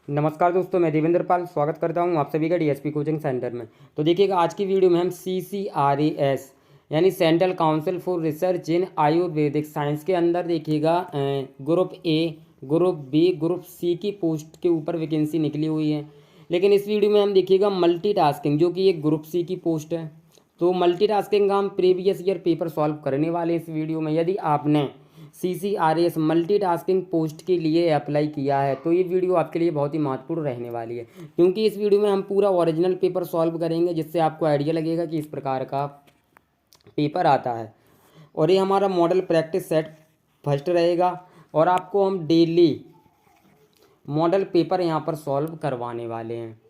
नमस्कार दोस्तों, मैं देवेंद्र पाल स्वागत करता हूं आप सभी का डीएसपी कोचिंग सेंटर में। तो देखिएगा, आज की वीडियो में हम CCRAS यानी central council for research in Ayurvedic science के अंदर देखिएगा group A, group B, group C की पोस्ट के ऊपर वैकेंसी निकली हुई है। लेकिन इस वीडियो में हम देखिएगा मल्टीटास्किंग, जो कि एक ग्रुप सी की पोस्ट है। तो मल्टीटास्किंग का हम प्रीवियस ईयर पेपर सॉल्व करने वाले हैं इस वीडियो में। यदि आपने CCRAS मल्टीटास्किंग पोस्ट के लिए अप्लाई किया है तो ये वीडियो आपके लिए बहुत ही महत्वपूर्ण रहने वाली है, क्योंकि इस वीडियो में हम पूरा ओरिजिनल पेपर सॉल्व करेंगे, जिससे आपको आइडिया लगेगा कि इस प्रकार का पेपर आता है। और ये हमारा मॉडल प्रैक्टिस सेट फर्स्ट रहेगा और आपको हम डेली मॉडल पेपर यहाँ पर सॉल्व करवाने वाले हैं।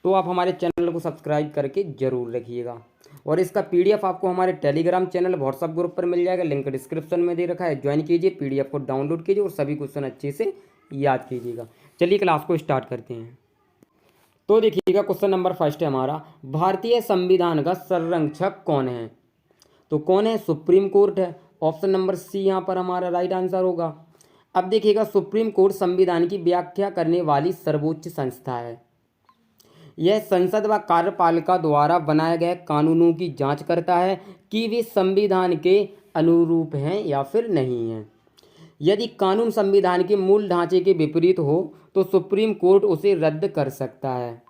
तो आप हमारे चैनल को सब्सक्राइब करके ज़रूर रखिएगा। और इसका PDF आपको हमारे टेलीग्राम चैनल, व्हाट्सअप ग्रुप पर मिल जाएगा, लिंक डिस्क्रिप्शन में दे रखा है। ज्वाइन कीजिए, PDF को डाउनलोड कीजिए और सभी क्वेश्चन अच्छे से याद कीजिएगा। चलिए क्लास को स्टार्ट करते हैं। तो देखिएगा, क्वेश्चन नंबर फर्स्ट है हमारा, भारतीय संविधान का संरक्षक कौन है? तो कौन है? सुप्रीम कोर्ट है। ऑप्शन नंबर सी यहाँ पर हमारा राइट आंसर होगा। अब देखिएगा, सुप्रीम कोर्ट संविधान की व्याख्या करने वाली सर्वोच्च संस्था है। यह संसद व कार्यपालिका द्वारा बनाए गए कानूनों की जांच करता है कि वे संविधान के अनुरूप हैं या फिर नहीं हैं। यदि कानून संविधान के मूल ढांचे के विपरीत हो तो सुप्रीम कोर्ट उसे रद्द कर सकता है।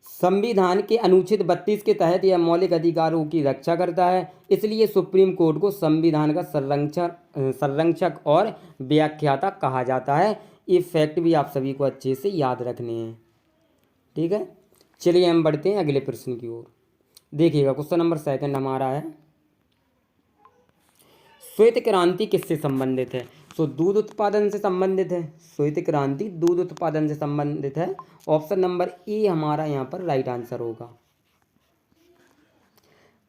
संविधान के अनुच्छेद 32 के तहत यह मौलिक अधिकारों की रक्षा करता है, इसलिए सुप्रीम कोर्ट को संविधान का संरक्षक और व्याख्याता कहा जाता है। ये फैक्ट भी आप सभी को अच्छे से याद रखने हैं, ठीक है। चलिए हम बढ़ते हैं अगले प्रश्न की ओर। देखिएगा, क्वेश्चन नंबर सेकंड हमारा है, श्वेत क्रांति किससे संबंधित है? सो दूध उत्पादन से संबंधित है। श्वेत क्रांति दूध उत्पादन से संबंधित है। ऑप्शन नंबर ए हमारा यहाँ पर राइट आंसर होगा।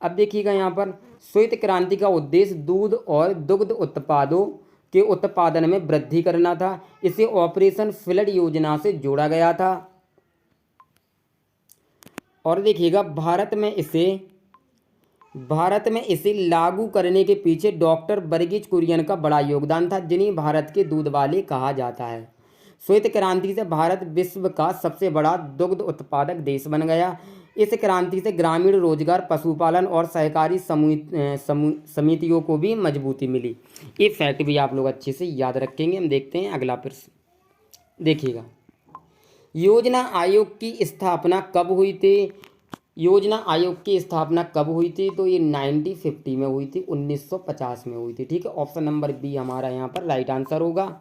अब देखिएगा, यहाँ पर श्वेत क्रांति का उद्देश्य दूध और दुग्ध उत्पादों के उत्पादन में वृद्धि करना था। इसे ऑपरेशन फ्लड योजना से जोड़ा गया था। और देखिएगा, भारत में इसे लागू करने के पीछे डॉक्टर वर्गीज कुरियन का बड़ा योगदान था, जिन्हें भारत के दूध वाले कहा जाता है। श्वेत क्रांति से भारत विश्व का सबसे बड़ा दुग्ध उत्पादक देश बन गया। इस क्रांति से ग्रामीण रोजगार, पशुपालन और सहकारी समितियों को भी मजबूती मिली। ये फैक्ट भी आप लोग अच्छे से याद रखेंगे। हम देखते हैं अगला प्रश्न। देखिएगा, योजना आयोग की स्थापना कब हुई थी? योजना आयोग की स्थापना कब हुई थी? तो ये 1950 में हुई थी, 1950 में हुई थी, ठीक है। ऑप्शन नंबर बी हमारा यहाँ पर राइट आंसर होगा।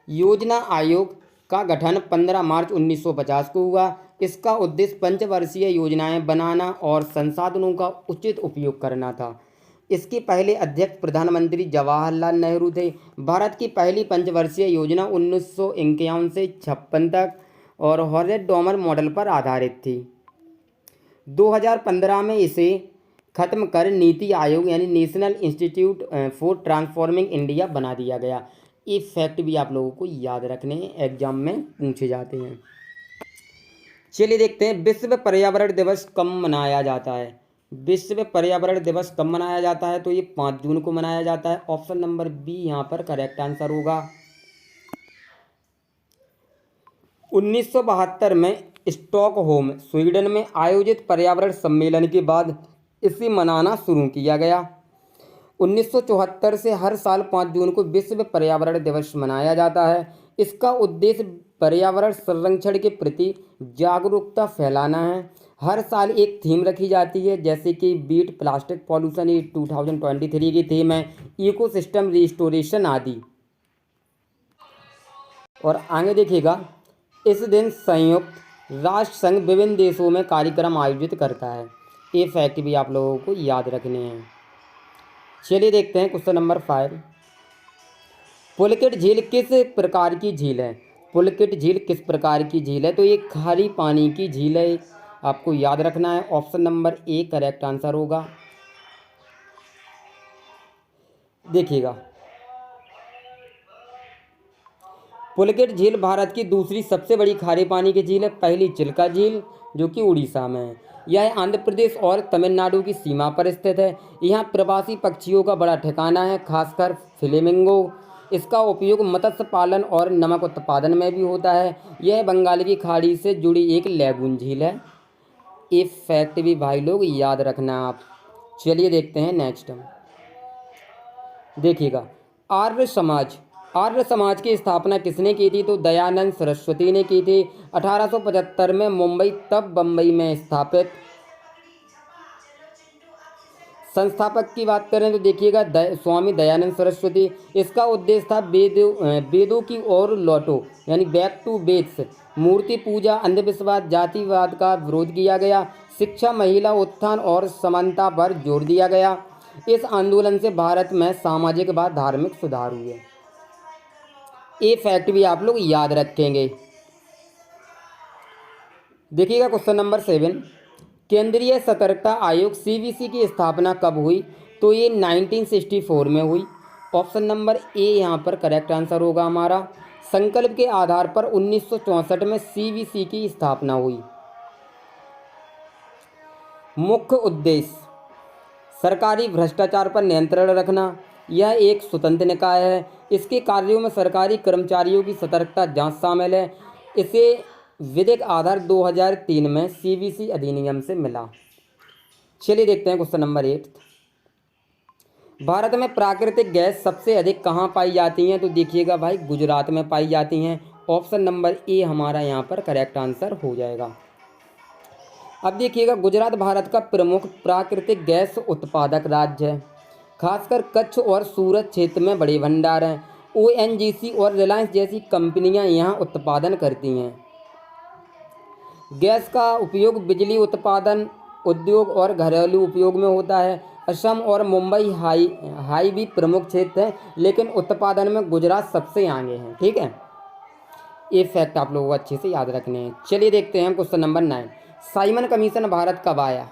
योजना आयोग का गठन 15 मार्च 1950 को हुआ। इसका उद्देश्य पंचवर्षीय योजनाएं बनाना और संसाधनों का उचित उपयोग करना था। इसके पहले अध्यक्ष प्रधानमंत्री जवाहरलाल नेहरू थे। भारत की पहली पंचवर्षीय योजना 1951 से 56 तक और हॉरेट डॉमर मॉडल पर आधारित थी। 2015 में इसे खत्म कर नीति आयोग यानी national institute for transforming India बना दिया गया। ये फैक्ट भी आप लोगों को याद रखने हैं, एग्जाम में पूछे जाते हैं। चलिए देखते हैं, विश्व पर्यावरण दिवस कब मनाया जाता है? विश्व पर्यावरण दिवस कब मनाया जाता है? तो ये 5 जून को मनाया जाता है। ऑप्शन नंबर बी यहाँ पर करेक्ट आंसर होगा। 1972 में स्टॉकहोम, स्वीडन में आयोजित पर्यावरण सम्मेलन के बाद इसे मनाना शुरू किया गया। 1974 से हर साल 5 जून को विश्व पर्यावरण दिवस मनाया जाता है। इसका उद्देश्य पर्यावरण संरक्षण के प्रति जागरूकता फैलाना है। हर साल एक थीम रखी जाती है, जैसे कि बीट प्लास्टिक पॉल्यूशन, ये 2023 की थीम है, इकोसिस्टम रिस्टोरेशन आदि। और आगे देखिएगा, इस दिन संयुक्त राष्ट्र संघ विभिन्न देशों में कार्यक्रम आयोजित करता है। ये फैक्ट भी आप लोगों को याद रखने हैं। चलिए देखते हैं क्वेश्चन नंबर 5, पुलकित झील किस प्रकार की झील है? पुलकित झील किस प्रकार की झील है? तो ये खारी पानी की झील है, आपको याद रखना है। Option number A correct answer होगा। देखिएगा, पुलकित झील भारत की दूसरी सबसे बड़ी खारे पानी की झील है। पहली चिल्का झील, जो कि उड़ीसा में है। यह आंध्र प्रदेश और तमिलनाडु की सीमा पर स्थित है। यहाँ प्रवासी पक्षियों का बड़ा ठिकाना है, खासकर फ्लेमिंगो। इसका उपयोग मत्स्य पालन और नमक उत्पादन में भी होता है। यह बंगाल की खाड़ी से जुड़ी एक लैगून झील है। ये फैक्ट भी भाई लोग याद रखना आप। चलिए देखते हैं नेक्स्ट। देखिएगा, आर्य समाज की स्थापना किसने की थी? तो दयानंद सरस्वती ने की थी 1875 में मुंबई तब बम्बई में स्थापित। संस्थापक की बात करें तो देखिएगा स्वामी दयानंद सरस्वती। इसका उद्देश्य था वेदों की ओर लौटो, यानी बैक टू वेद्स। मूर्ति पूजा, अंधविश्वास, जातिवाद का विरोध किया गया। शिक्षा, महिला उत्थान और समानता पर जोर दिया गया। इस आंदोलन से भारत में सामाजिक व धार्मिक सुधार हुए। ये फैक्ट भी आप लोग याद रखेंगे। देखिएगा क्वेश्चन नंबर 7, केंद्रीय सतर्कता आयोग सीवीसी की स्थापना कब हुई? तो ये 1964 में हुई। ऑप्शन नंबर ए यहाँ पर करेक्ट आंसर होगा हमारा। संकल्प के आधार पर 1964 में सीवीसी की स्थापना हुई। मुख्य उद्देश्य सरकारी भ्रष्टाचार पर नियंत्रण रखना। यह एक स्वतंत्र निकाय है। इसके कार्यों में सरकारी कर्मचारियों की सतर्कता जांच शामिल है। इसे विधिक आधार 2003 में सीवीसी अधिनियम से मिला। चलिए देखते हैं क्वेश्चन नंबर 8। भारत में प्राकृतिक गैस सबसे अधिक कहाँ पाई जाती हैं? तो देखिएगा भाई, गुजरात में पाई जाती हैं। ऑप्शन नंबर ए हमारा यहाँ पर करेक्ट आंसर हो जाएगा। अब देखिएगा, गुजरात भारत का प्रमुख प्राकृतिक गैस उत्पादक राज्य है। खासकर कच्छ और सूरत क्षेत्र में बड़े भंडार हैं। ओएनजीसी और रिलायंस जैसी कंपनियां यहाँ उत्पादन करती हैं। गैस का उपयोग बिजली उत्पादन, उद्योग और घरेलू उपयोग में होता है। असम और मुंबई हाई भी प्रमुख क्षेत्र हैं, लेकिन उत्पादन में गुजरात सबसे आगे हैं। ठीक है, ये फैक्ट आप लोगों को अच्छे से याद रखने हैं। चलिए देखते हैं question number 9। Simon commission Bharat कब आया?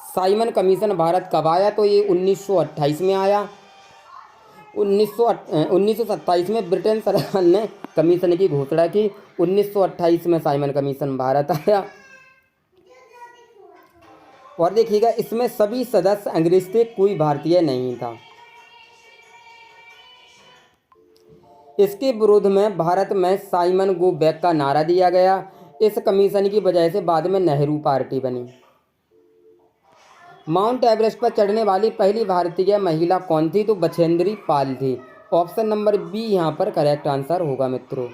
साइमन कमीशन भारत कब आया? तो ये 1928 में आया। 1927 में ब्रिटेन सरकार ने कमीशन की घोषणा की। 1928 में साइमन कमीशन भारत आया। और देखिएगा, इसमें सभी सदस्य अंग्रेज थे, कोई भारतीय नहीं था। इसके विरोध में भारत में साइमन गो बैक का नारा दिया गया। इस कमीशन की वजह से बाद में नेहरू पार्टी बनी। माउंट एवरेस्ट पर चढ़ने वाली पहली भारतीय महिला कौन थी? तो बछेंद्री पाल थी। ऑप्शन नंबर बी यहाँ पर करेक्ट आंसर होगा मित्रों।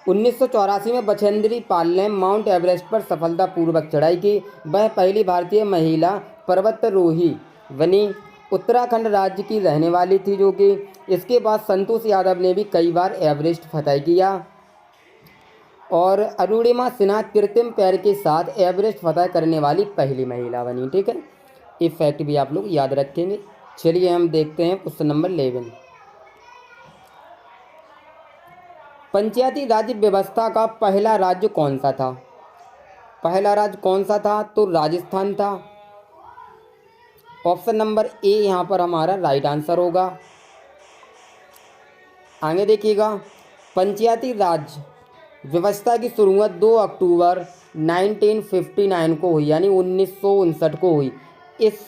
1984 में बछेंद्री पाल ने माउंट एवरेस्ट पर सफलतापूर्वक चढ़ाई की। वह पहली भारतीय महिला पर्वतारोही बनी। उत्तराखंड राज्य की रहने वाली थी जो कि इसके बाद संतोष यादव ने भी कई बार एवरेस्ट फतह किया। और अरुणिमा सिन्हा कृत्रिम पैर के साथ एवरेस्ट फतह करने वाली पहली महिला बनी। ठीक है, ये फैक्ट भी आप लोग याद रखेंगे। चलिए हम देखते हैं क्वेश्चन नंबर 11। पंचायती राज व्यवस्था का पहला राज्य कौन सा था? पहला राज्य कौन सा था? तो राजस्थान था। ऑप्शन नंबर ए यहाँ पर हमारा राइट आंसर होगा। आगे देखिएगा, पंचायती राज व्यवस्था की शुरुआत 2 अक्टूबर 1959 को हुई, यानी 1959 को हुई। इसे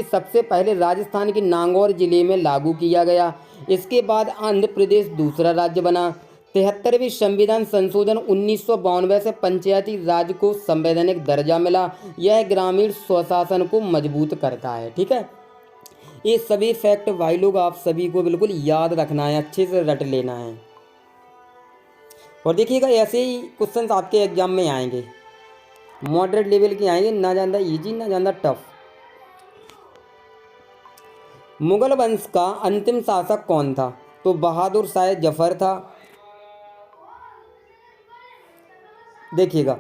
सबसे पहले राजस्थान के नागौर जिले में लागू किया गया। इसके बाद आंध्र प्रदेश दूसरा राज्य बना। 73वें संविधान संशोधन 1992 से पंचायती राज को संवैधानिक दर्जा मिला। यह ग्रामीण स्वशासन को मजबूत करता है। ठीक है, ये सभी फैक्ट भाई लोग आप सभी को बिल्कुल याद रखना है, अच्छे से रट लेना है। और देखिएगा, ऐसे ही क्वेश्चंस आपके एग्जाम में आएंगे, मॉडरेट लेवल के आएंगे, ना ज़्यादा इजी ना ज़्यादा टफ। मुगल वंश का अंतिम शासक कौन था? तो बहादुर शाह जफर था। देखिएगा,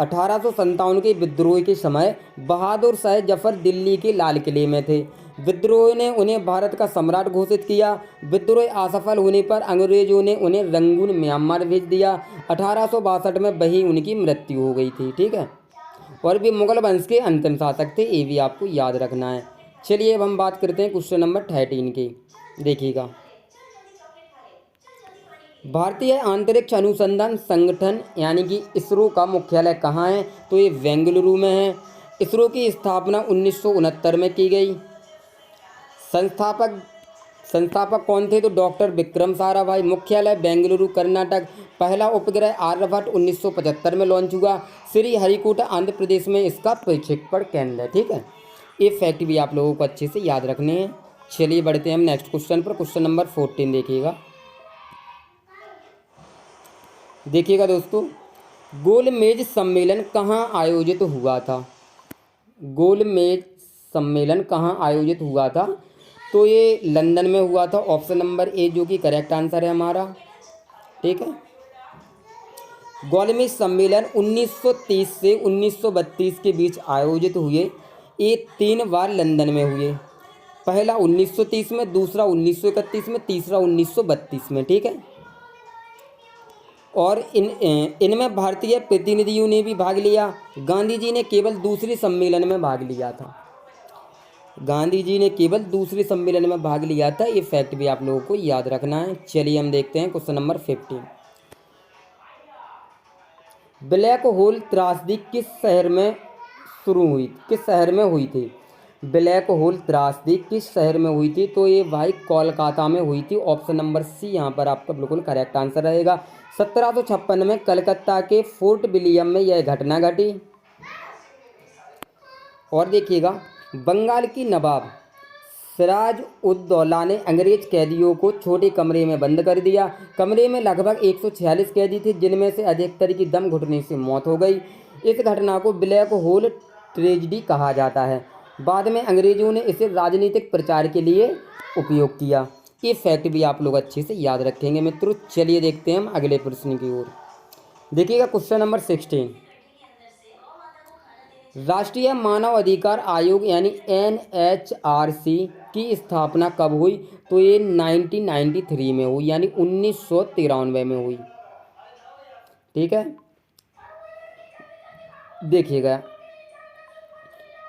1857 के विद्रोह के समय बहादुर शाह जफर दिल्ली के लाल किले में थे। विद्रोह ने उन्हें भारत का सम्राट घोषित किया। विद्रोह असफल होने पर अंग्रेजों ने उन्हें रंगून म्यांमार भेज दिया। 1862 में वही उनकी मृत्यु हो गई थी। ठीक है, और भी मुगल वंश के अंतिम शासक थे, ये भी आपको याद रखना है। चलिए अब हम बात करते हैं क्वेश्चन नंबर 13 की। देखिएगा, भारतीय अंतरिक्ष अनुसंधान संगठन यानी कि इसरो का मुख्यालय कहाँ है? तो ये बेंगलुरु में है। इसरो की स्थापना 1969 में की गई। संस्थापक कौन थे? तो डॉक्टर विक्रम साराभाई। मुख्यालय बेंगलुरु कर्नाटक। पहला उपग्रह आर्यभट्ट 1975 में लॉन्च हुआ। श्री हरिकोटा आंध्र प्रदेश में इसका प्रक्षेपण केंद्र है। ठीक है, ये फैक्ट भी आप लोगों को अच्छे से याद रखने हैं। चलिए बढ़ते हैं हम नेक्स्ट क्वेश्चन पर। क्वेश्चन नंबर 14 देखिएगा दोस्तों, गोलमेज सम्मेलन कहाँ आयोजित हुआ था? गोलमेज सम्मेलन कहाँ आयोजित हुआ था? तो ये लंदन में हुआ था। ऑप्शन नंबर ए जो कि करेक्ट आंसर है हमारा। ठीक है, गोलमेज सम्मेलन 1930 से 1932 के बीच आयोजित हुए। ये 3 बार लंदन में हुए। पहला 1930 में, दूसरा 1931 में, तीसरा 1932 में। ठीक है, और इनमें भारतीय प्रतिनिधियों ने भी भाग लिया। गांधी जी ने केवल दूसरे सम्मेलन में भाग लिया था। गांधी जी ने केवल दूसरे सम्मेलन में भाग लिया था। ये फैक्ट भी आप लोगों को याद रखना है। चलिए हम देखते हैं क्वेश्चन नंबर 15। ब्लैक होल त्रासदी किस शहर में शुरू हुई? किस शहर में हुई थी? ब्लैक होल त्रासदी किस शहर में हुई थी? तो ये भाई कोलकाता में हुई थी। ऑप्शन नंबर सी यहाँ पर आपका बिल्कुल करेक्ट आंसर रहेगा। 1756 में कलकत्ता के फोर्ट विलियम में यह घटना घटी। और देखिएगा, बंगाल की नवाब सिराज उद दौला ने अंग्रेज कैदियों को छोटे कमरे में बंद कर दिया। कमरे में लगभग 146 कैदी थे, जिनमें से अधिकतर की दम घुटने से मौत हो गई। इस घटना को ब्लैक होल ट्रेजेडी कहा जाता है। बाद में अंग्रेजों ने इसे राजनीतिक प्रचार के लिए उपयोग किया। ये फैक्ट भी आप लोग अच्छे से याद रखेंगे मित्रों। चलिए देखते हैं हम अगले प्रश्न की ओर। देखिएगा क्वेश्चन नंबर 16। राष्ट्रीय मानव अधिकार आयोग यानी NHRC की स्थापना कब हुई? तो ये 1993 में हुई, यानी 1993 में हुई। ठीक है, देखिएगा,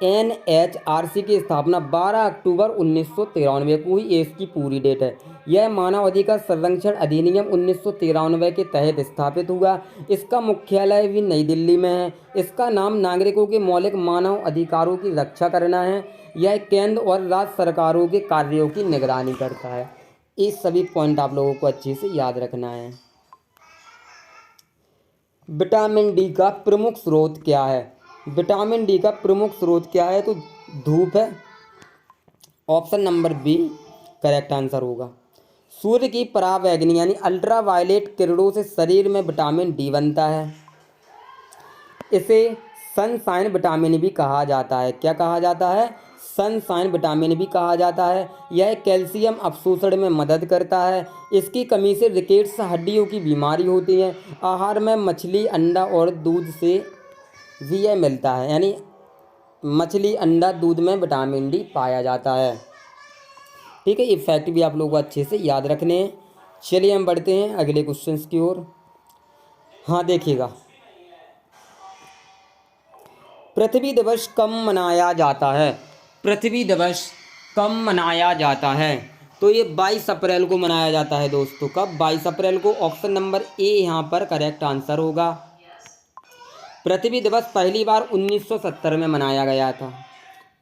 NHRC की स्थापना 12 अक्टूबर 1993 को हुई। ये इसकी पूरी डेट है। यह मानव अधिकार संरक्षण अधिनियम 1993 के तहत स्थापित हुआ। इसका मुख्यालय भी नई दिल्ली में है। इसका नाम नागरिकों के मौलिक मानव अधिकारों की रक्षा करना है। यह केंद्र और राज्य सरकारों के कार्यों की निगरानी करता है। ये सभी पॉइंट आप लोगों को अच्छे से याद रखना है। विटामिन डी का प्रमुख स्रोत क्या है? विटामिन डी का प्रमुख स्रोत क्या है? तो धूप है। Option number B correct answer होगा। सूर्य की पराबैंगनी यानी अल्ट्रावायलेट किरणों से शरीर में विटामिन डी बनता है। इसे सनशाइन विटामिन भी कहा जाता है। क्या कहा जाता है? सनशाइन विटामिन भी कहा जाता है। यह कैल्शियम अवशोषण में मदद करता है। इसकी कमी से रिकेट्स हड्डियों की बीमारी होती है। आहार में मछली, अंडा और दूध से भी यह मिलता है, यानी मछली, अंडा, दूध में विटामिन डी पाया जाता है। ठीक है, ये फैक्ट भी आप लोगों को अच्छे से याद रखने हैं। चलिए हम बढ़ते हैं अगले क्वेश्चन की ओर। हाँ देखिएगा, पृथ्वी दिवस कब मनाया जाता है? पृथ्वी दिवस कब मनाया जाता है? तो ये 22 अप्रैल को मनाया जाता है दोस्तों। कब? 22 अप्रैल को। ऑप्शन नंबर ए यहाँ पर करेक्ट आंसर होगा। पृथ्वी दिवस पहली बार 1970 में मनाया गया था।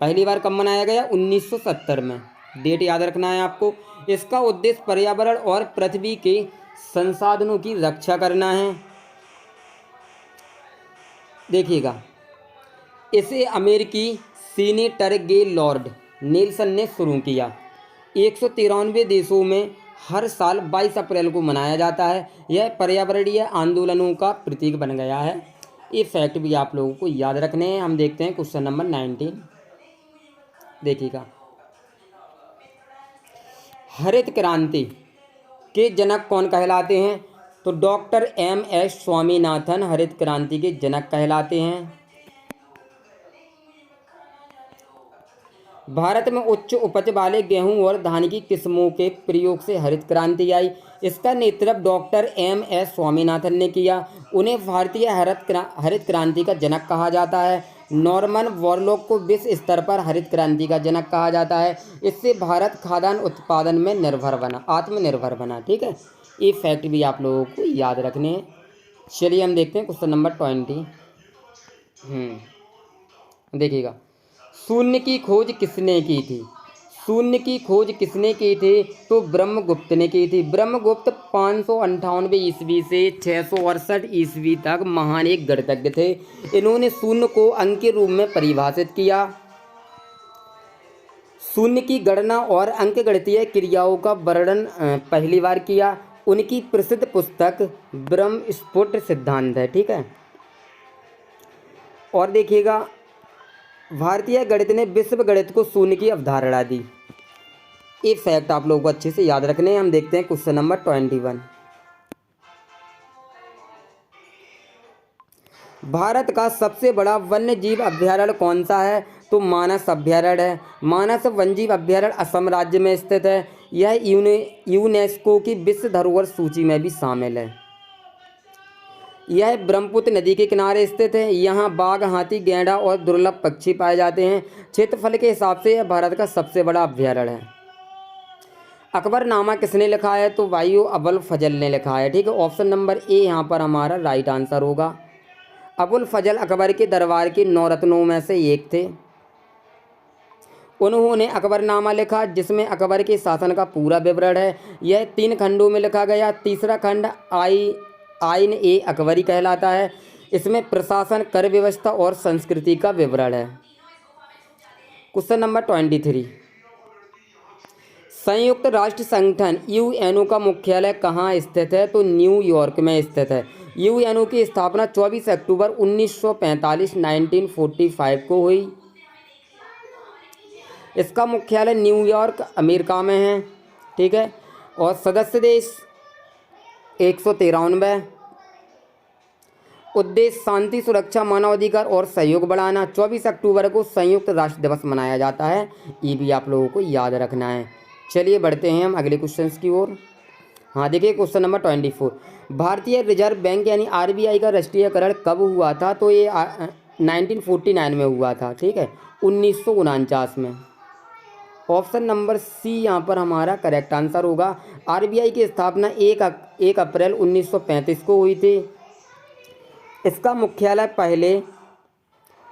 पहली बार कब मनाया गया? 1970 में। डेट याद रखना है आपको। इसका उद्देश्य पर्यावरण और पृथ्वी के संसाधनों की रक्षा करना है। देखिएगा, इसे अमेरिकी सीनेटर गेलॉर्ड नेल्सन ने शुरू किया। 193 देशों में हर साल 22 अप्रैल को मनाया जाता है। यह पर्यावरणीय आंदोलनों का प्रतीक बन गया है। ये फैक्ट भी आप लोगों को याद रखने हैं। हम देखते हैं क्वेश्चन नंबर 19। देखिएगा, हरित क्रांति के जनक कौन कहलाते हैं? तो डॉक्टर MS स्वामीनाथन हरित क्रांति के जनक कहलाते हैं। भारत में उच्च उपज वाले गेहूं और धान की किस्मों के प्रयोग से हरित क्रांति आई। इसका नेतृत्व डॉक्टर MS स्वामीनाथन ने किया। उन्हें भारतीय हरित क्रांति का जनक कहा जाता है। नॉर्मन बोरलॉग को विश्व स्तर पर हरित क्रांति का जनक कहा जाता है। इससे भारत खाद्यान्न उत्पादन में आत्मनिर्भर बना। ठीक है, ये फैक्ट भी आप लोगों को याद रखने हैं। चलिए हम देखते हैं क्वेश्चन नंबर 20। देखिएगा, शून्य की खोज किसने की थी? शून्य की खोज किसने की थी? तो ब्रह्मगुप्त ने की थी। ब्रह्मगुप्त 598 ईस्वी से 668 ईस्वी तक महान एक गणितज्ञ थे। इन्होंने शून्य को अंक के रूप में परिभाषित किया, शून्य की गणना और अंकगणितीय क्रियाओं का वर्णन पहली बार किया। उनकी प्रसिद्ध पुस्तक ब्रह्मस्फुट सिद्धांत है, ठीक है। और देखिएगा, भारतीय गणित ने विश्व गणित को शून्य की अवधारणा दी। ये फैक्ट आप लोगों को अच्छे से याद रखने हैं। हम देखते हैं क्वेश्चन नंबर 21। भारत का सबसे बड़ा वन्य जीव अभ्यारण्य कौन सा है? तो मानस अभ्यारण्य है। मानस वन्यजीव अभ्यारण्य असम राज्य में स्थित है। यह यूनेस्को की विश्व धरोहर सूची में भी शामिल है। यह ब्रह्मपुत्र नदी के किनारे स्थित है। यहाँ बाघ, हाथी, गैंडा और दुर्लभ पक्षी पाए जाते हैं। क्षेत्रफल के हिसाब से यह भारत का सबसे बड़ा अभ्यारण्य है। अकबरनामा किसने लिखा है? तो वायु अबुल फजल ने लिखा है, ठीक है। ऑप्शन नंबर ए यहाँ पर हमारा राइट आंसर होगा। अबुल फजल अकबर के दरबार के 9 रत्नों में से एक थे। उन्होंने अकबरनामा लिखा, जिसमें अकबर के शासन का पूरा विवरण है। यह 3 खंडों में लिखा गया। तीसरा खंड आइन ए अकबरी कहलाता है। इसमें प्रशासन, कर व्यवस्था और संस्कृति का विवरण है। Question number 23। संयुक्त राष्ट्र संगठन यूएनओ का मुख्यालय कहाँ स्थित है? तो न्यूयॉर्क में स्थित है। यूएनओ की स्थापना 24 अक्टूबर 1945 को हुई। इसका मुख्यालय न्यूयॉर्क अमेरिका में है, ठीक है। और सदस्य देश 193। उद्देश्य शांति, सुरक्षा, मानवाधिकार और सहयोग बढ़ाना। 24 अक्टूबर को संयुक्त राष्ट्र दिवस मनाया जाता है। ये भी आप लोगों को याद रखना है। चलिए बढ़ते हैं हम अगले क्वेश्चन की ओर। हाँ देखिए, क्वेश्चन नंबर 24। भारतीय रिजर्व बैंक यानी आरबीआई का राष्ट्रीयकरण कब हुआ था? तो ये 1949 में हुआ था, ठीक है, 1949 में। ऑप्शन नंबर सी यहाँ पर हमारा करेक्ट आंसर होगा। आरबीआई की स्थापना 1 अप्रैल 1935 को हुई थी। इसका मुख्यालय पहले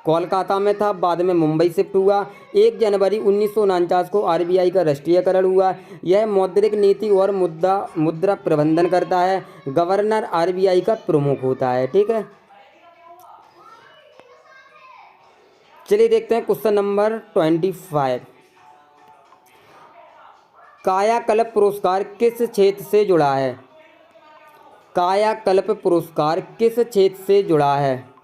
कोलकाता में था, बाद में मुंबई शिफ्ट हुआ। 1 जनवरी 1949 को आरबीआई का राष्ट्रीयकरण हुआ। यह मौद्रिक नीति और मुद्रा प्रबंधन करता है। गवर्नर आरबीआई का प्रमुख होता है, ठीक है। चलिए देखते हैं क्वेश्चन नंबर 25। कायाकल्प पुरस्कार किस क्षेत्र से जुड़ा है? कायाकल्प पुरस्कार किस क्षेत्र से जुड़ा है?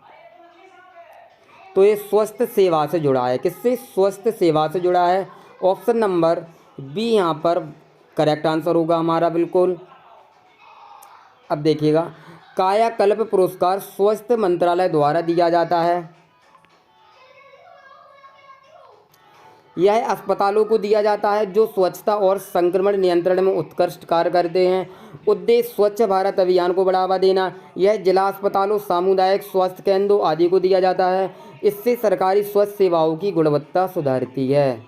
तो ये स्वास्थ्य सेवा से जुड़ा है। किससे? स्वास्थ्य सेवा से जुड़ा है। ऑप्शन नंबर बी यहाँ पर करेक्ट आंसर होगा हमारा, बिल्कुल। अब देखिएगा, कायाकल्प पुरस्कार स्वास्थ्य मंत्रालय द्वारा दिया जाता है। यह अस्पतालों को दिया जाता है जो स्वच्छता और संक्रमण नियंत्रण में उत्कृष्ट कार्य करते हैं। उद्देश्य स्वच्छ भारत अभियान को बढ़ावा देना। यह जिला अस्पतालों, सामुदायिक स्वास्थ्य केंद्रों आदि को दिया जाता है। इससे सरकारी स्वास्थ्य सेवाओं की गुणवत्ता सुधरती है।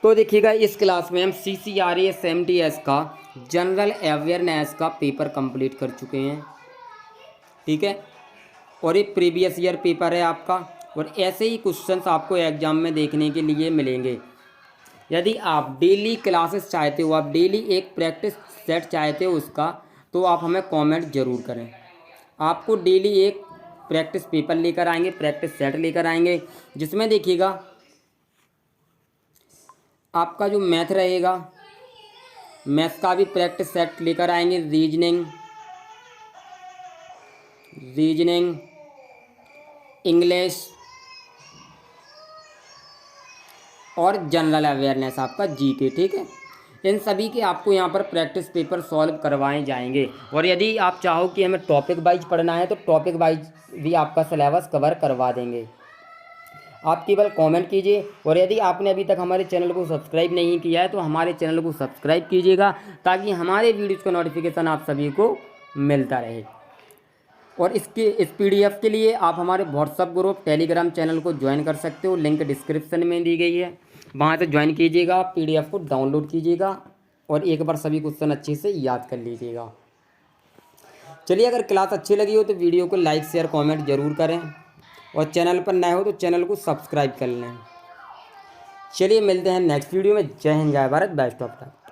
तो देखिएगा, इस क्लास में हम CCRAS MTS का जनरल अवेयरनेस का पेपर कंप्लीट कर चुके हैं, ठीक है। और ये प्रीवियस ईयर पेपर है आपका, और ऐसे ही क्वेश्चंस आपको एग्जाम में देखने के लिए मिलेंगे। यदि आप डेली क्लासेस चाहते हो, आप डेली एक प्रैक्टिस सेट चाहते हो उसका, तो आप हमें कमेंट ज़रूर करें। आपको डेली एक प्रैक्टिस पेपर लेकर आएंगे, प्रैक्टिस सेट लेकर आएंगे, जिसमें देखिएगा आपका जो मैथ रहेगा, मैथ का भी प्रैक्टिस सेट लेकर आएंगे। रीजनिंग, इंग्लिश और जनरल अवेयरनेस आपका जीके, ठीक है। इन सभी के आपको यहाँ पर प्रैक्टिस पेपर सॉल्व करवाए जाएंगे। और यदि आप चाहो कि हमें टॉपिक वाइज पढ़ना है, तो टॉपिक वाइज भी आपका सिलेबस कवर करवा देंगे। आप केवल कमेंट कीजिए। और यदि आपने अभी तक हमारे चैनल को सब्सक्राइब नहीं किया है, तो हमारे चैनल को सब्सक्राइब कीजिएगा, ताकि हमारे वीडियोज़ का नोटिफिकेशन आप सभी को मिलता रहे। और इस PDF के लिए आप हमारे व्हाट्सअप ग्रुप, टेलीग्राम चैनल को ज्वाइन कर सकते हो। लिंक डिस्क्रिप्शन में दी गई है, वहाँ से ज्वाइन कीजिएगा, PDF को डाउनलोड कीजिएगा और एक बार सभी क्वेश्चन अच्छे से याद कर लीजिएगा। चलिए, अगर क्लास अच्छी लगी हो तो वीडियो को लाइक, शेयर, कमेंट जरूर करें। और चैनल पर नए हो तो चैनल को सब्सक्राइब कर लें। चलिए मिलते हैं नेक्स्ट वीडियो में। जय हिंद, जय भारत, बेस्ट ऑफ लक।